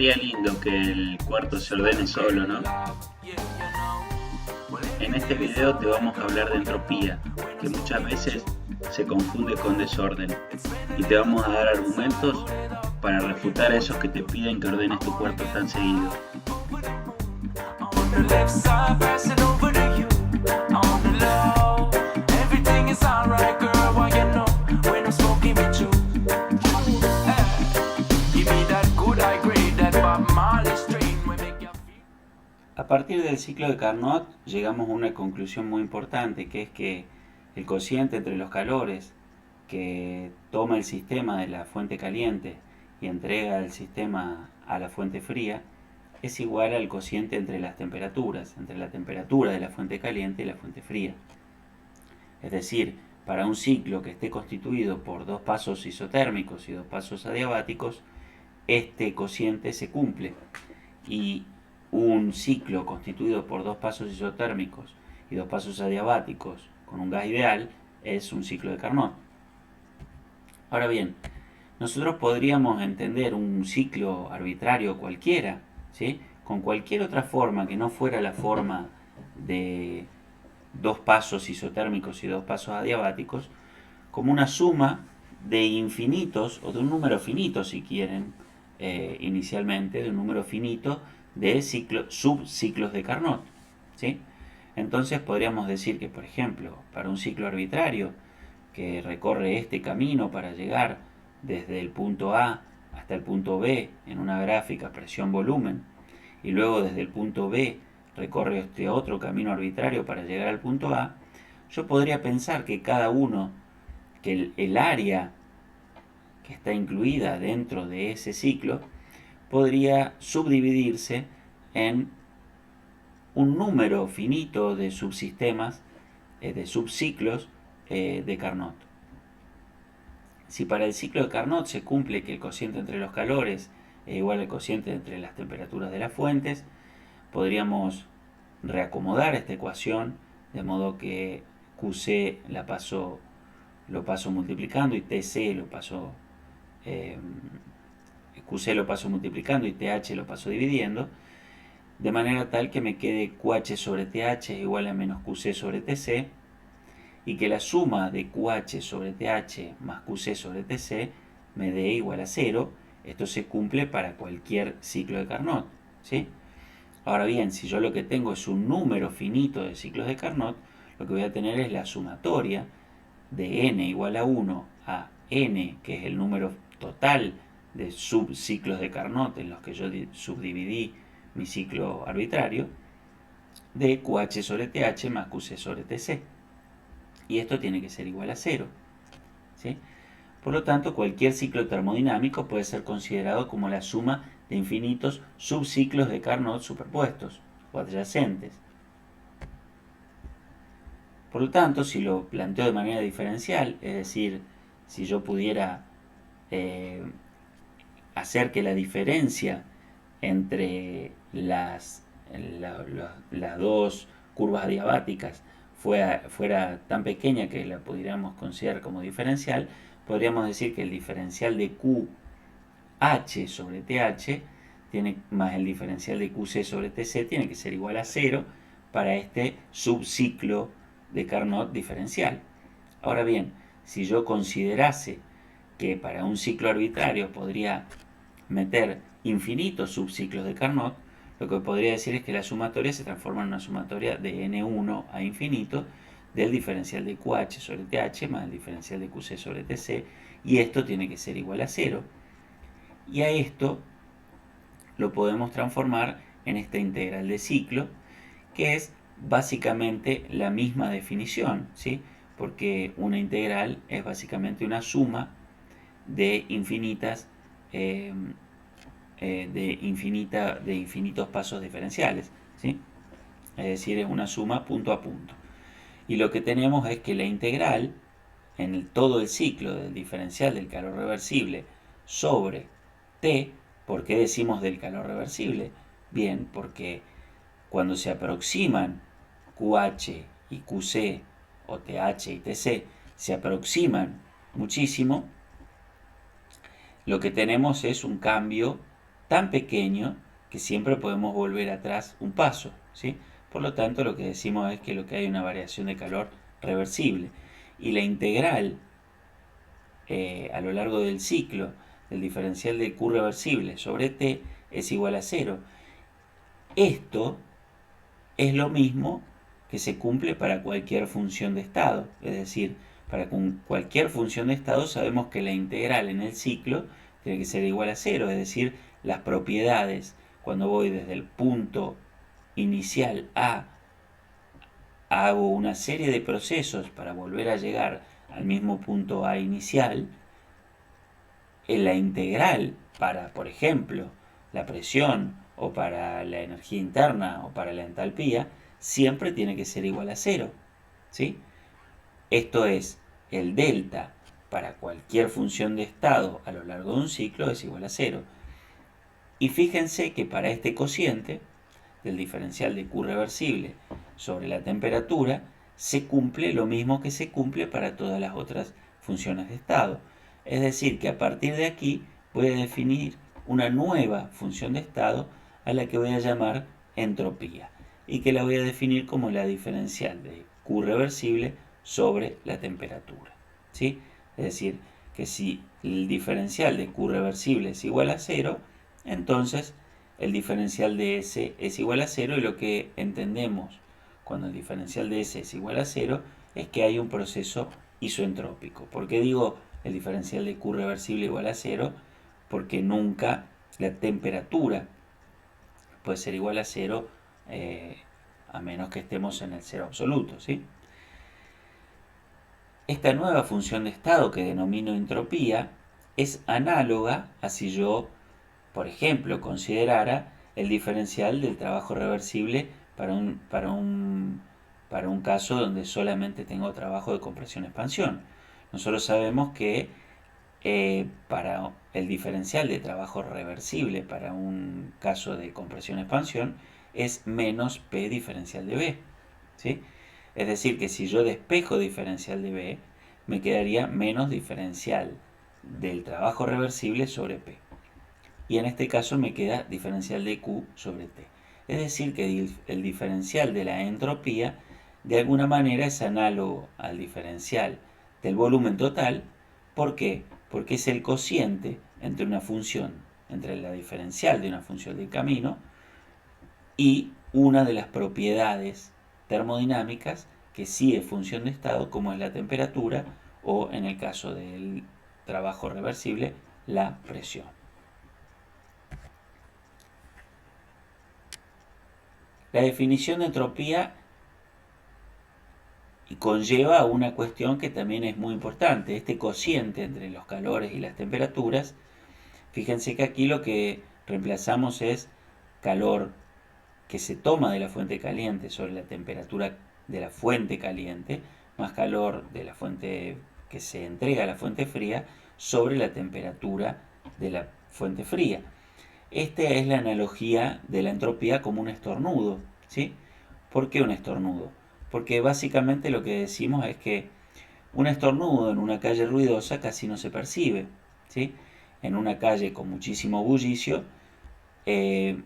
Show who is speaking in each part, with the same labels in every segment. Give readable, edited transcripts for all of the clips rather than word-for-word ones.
Speaker 1: Sería lindo que el cuarto se ordene solo, ¿no? En este video te vamos a hablar de entropía, que muchas veces se confunde con desorden, y te vamos a dar argumentos para refutar a esos que te piden que ordenes tu cuarto tan seguido. A partir del ciclo de Carnot llegamos a una conclusión muy importante, que es que el cociente entre los calores que toma el sistema de la fuente caliente y entrega el sistema a la fuente fría es igual al cociente entre las temperaturas, entre la temperatura de la fuente caliente y la fuente fría. Es decir, para un ciclo que esté constituido por dos pasos isotérmicos y dos pasos adiabáticos, este cociente se cumple, y un ciclo constituido por dos pasos isotérmicos y dos pasos adiabáticos con un gas ideal es un ciclo de Carnot. Ahora bien, nosotros podríamos entender un ciclo arbitrario cualquiera, ¿sí?, con cualquier otra forma que no fuera la forma de dos pasos isotérmicos y dos pasos adiabáticos, como una suma de infinitos, o de un número finito si quieren, inicialmente, de un número finito de subciclos de Carnot, ¿sí? Entonces podríamos decir que, por ejemplo, para un ciclo arbitrario que recorre este camino para llegar desde el punto A hasta el punto B en una gráfica presión-volumen, y luego desde el punto B recorre este otro camino arbitrario para llegar al punto A, yo podría pensar que cada uno, que el área que está incluida dentro de ese ciclo, podría subdividirse en un número finito de subsistemas, de subciclos de Carnot. Si para el ciclo de Carnot se cumple que el cociente entre los calores es igual al cociente entre las temperaturas de las fuentes, podríamos reacomodar esta ecuación de modo que QC lo paso multiplicando y TC lo paso QC lo paso multiplicando y TH lo paso dividiendo, de manera tal que me quede QH sobre TH es igual a menos QC sobre TC, y que la suma de QH sobre TH más QC sobre TC me dé igual a 0. Esto se cumple para cualquier ciclo de Carnot, ¿sí? Ahora bien, si yo lo que tengo es un número finito de ciclos de Carnot, lo que voy a tener es la sumatoria de n igual a 1 a n, que es el número total de subciclos de Carnot en los que yo subdividí mi ciclo arbitrario, de QH sobre TH más QC sobre TC. Y esto tiene que ser igual a 0, ¿sí? Por lo tanto, cualquier ciclo termodinámico puede ser considerado como la suma de infinitos subciclos de Carnot superpuestos o adyacentes. Por lo tanto, si lo planteo de manera diferencial, es decir, si yo pudiera hacer que la diferencia entre las dos curvas adiabáticas fuera tan pequeña que la pudiéramos considerar como diferencial, podríamos decir que el diferencial de QH sobre TH más el diferencial de QC sobre TC tiene que ser igual a 0 para este subciclo de Carnot diferencial. Ahora bien, si yo considerase que para un ciclo arbitrario podría meter infinitos subciclos de Carnot, lo que podría decir es que la sumatoria se transforma en una sumatoria de n1 a infinito del diferencial de QH sobre TH más el diferencial de QC sobre TC, y esto tiene que ser igual a 0. Y a esto lo podemos transformar en esta integral de ciclo, que es básicamente la misma definición, ¿sí? Porque una integral es básicamente una suma de infinitos pasos diferenciales, ¿sí? Es decir, es una suma punto a punto. Y lo que tenemos es que la integral en todo el ciclo del diferencial del calor reversible sobre T. ¿Por qué decimos del calor reversible? Bien, porque cuando se aproximan QH y QC, o TH y TC, se aproximan muchísimo, lo que tenemos es un cambio tan pequeño que siempre podemos volver atrás un paso, ¿sí? Por lo tanto, lo que decimos es que lo que hay una variación de calor reversible. Y la integral a lo largo del ciclo del diferencial de Q reversible sobre T es igual a 0. Esto es lo mismo que se cumple para cualquier función de estado. Es decir, para cualquier función de estado sabemos que la integral en el ciclo tiene que ser igual a 0. Es decir, las propiedades, cuando voy desde el punto inicial A, hago una serie de procesos para volver a llegar al mismo punto A inicial, en la integral para, por ejemplo, la presión o para la energía interna o para la entalpía, siempre tiene que ser igual a 0. ¿Sí? Esto es, el delta para cualquier función de estado a lo largo de un ciclo es igual a 0. Y fíjense que para este cociente del diferencial de Q reversible sobre la temperatura, se cumple lo mismo que se cumple para todas las otras funciones de estado. Es decir, que a partir de aquí voy a definir una nueva función de estado a la que voy a llamar entropía y que la voy a definir como la diferencial de Q reversible sobre la temperatura. ¿Sí? Es decir, que si el diferencial de Q reversible es igual a 0, entonces el diferencial de S es igual a 0 y lo que entendemos cuando el diferencial de S es igual a 0 es que hay un proceso isoentrópico. ¿Por qué digo el diferencial de Q reversible igual a 0? Porque nunca la temperatura puede ser igual a 0 a menos que estemos en el cero absoluto, ¿sí? Esta nueva función de estado que denomino entropía es análoga a si yo, por ejemplo, considerara el diferencial del trabajo reversible para un caso donde solamente tengo trabajo de compresión-expansión. Nosotros sabemos que para el diferencial de trabajo reversible para un caso de compresión-expansión es menos P diferencial de B. ¿Sí? Es decir, que si yo despejo diferencial de B, me quedaría menos diferencial del trabajo reversible sobre P. Y en este caso me queda diferencial de Q sobre T. Es decir, que el diferencial de la entropía de alguna manera es análogo al diferencial del volumen total. ¿Por qué? Porque es el cociente entre una función, entre la diferencial de una función del camino y una de las propiedades termodinámicas que sí es función de estado, como es la temperatura o, en el caso del trabajo reversible, la presión. La definición de entropía conlleva una cuestión que también es muy importante. Este cociente entre los calores y las temperaturas, fíjense que aquí lo que reemplazamos es calor que se toma de la fuente caliente sobre la temperatura de la fuente caliente, más calor de la fuente que se entrega a la fuente fría sobre la temperatura de la fuente fría. Esta es la analogía de la entropía como un estornudo, ¿sí? ¿Por qué un estornudo? Porque básicamente lo que decimos es que un estornudo en una calle ruidosa casi no se percibe, ¿sí? En una calle con muchísimo bullicio,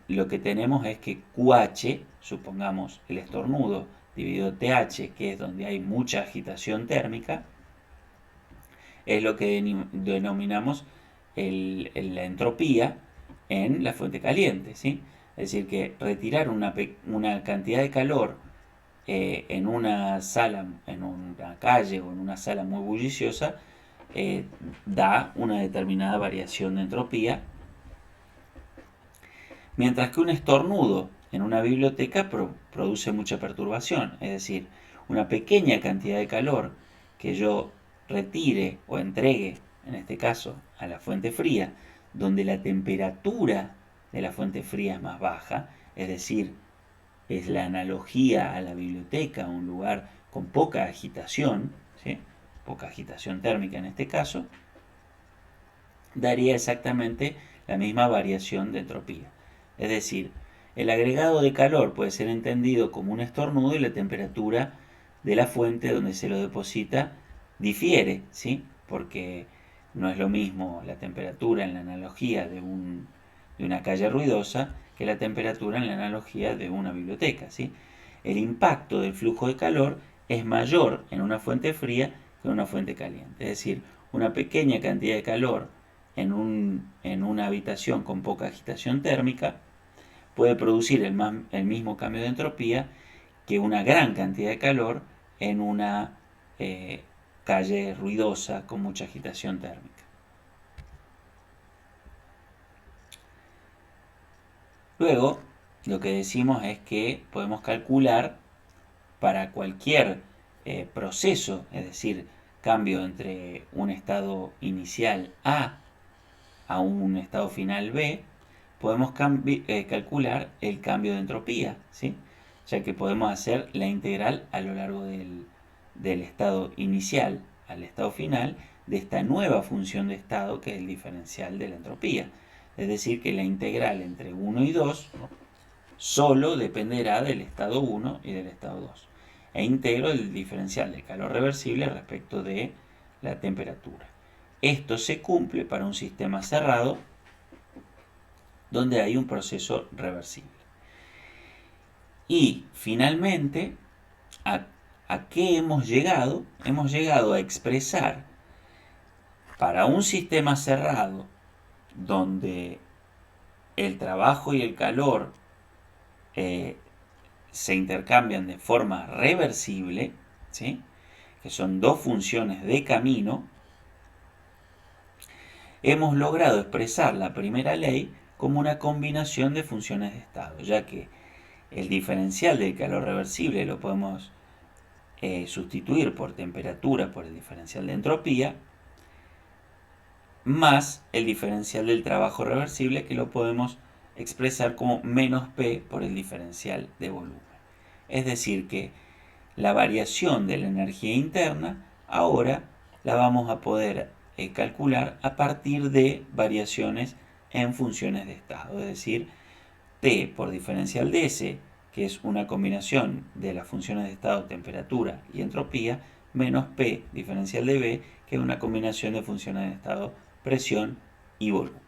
Speaker 1: lo que tenemos es que QH, supongamos el estornudo, dividido TH, que es donde hay mucha agitación térmica, es lo que denominamos la entropía en la fuente caliente, ¿sí? Es decir, que retirar una cantidad de calor en una sala, en una calle o en una sala muy bulliciosa, da una determinada variación de entropía, mientras que un estornudo en una biblioteca produce mucha perturbación, es decir, una pequeña cantidad de calor que yo retire o entregue, en este caso, a la fuente fría, donde la temperatura de la fuente fría es más baja, es decir, es la analogía a la biblioteca, un lugar con poca agitación, ¿sí? Poca agitación térmica en este caso, daría exactamente la misma variación de entropía. Es decir, el agregado de calor puede ser entendido como un estornudo y la temperatura de la fuente donde se lo deposita difiere, ¿sí? Porque no es lo mismo la temperatura en la analogía de una calle ruidosa que la temperatura en la analogía de una biblioteca, ¿sí? El impacto del flujo de calor es mayor en una fuente fría que en una fuente caliente. Es decir, una pequeña cantidad de calor en una habitación con poca agitación térmica puede producir el mismo cambio de entropía que una gran cantidad de calor en una calle ruidosa con mucha agitación térmica. Luego, lo que decimos es que podemos calcular para cualquier proceso, es decir, cambio entre un estado inicial a un estado final B, podemos calcular el cambio de entropía, ¿sí? Ya que podemos hacer la integral a lo largo del estado inicial al estado final de esta nueva función de estado que es el diferencial de la entropía. Es decir, que la integral entre 1 y 2 solo dependerá del estado 1 y del estado 2. E integro el diferencial del calor reversible respecto de la temperatura. Esto se cumple para un sistema cerrado donde hay un proceso reversible. Y finalmente, ¿a qué hemos llegado? Hemos llegado a expresar para un sistema cerrado donde el trabajo y el calor se intercambian de forma reversible, ¿sí? Que son dos funciones de camino, hemos logrado expresar la primera ley como una combinación de funciones de estado, ya que el diferencial del calor reversible lo podemos sustituir por temperatura por el diferencial de entropía, más el diferencial del trabajo reversible que lo podemos expresar como menos P por el diferencial de volumen. Es decir que la variación de la energía interna ahora la vamos a poder calcular a partir de variaciones en funciones de estado, es decir, T por diferencial de S, que es una combinación de las funciones de estado, temperatura y entropía, menos P diferencial de B, que es una combinación de funciones de estado, presión y volumen.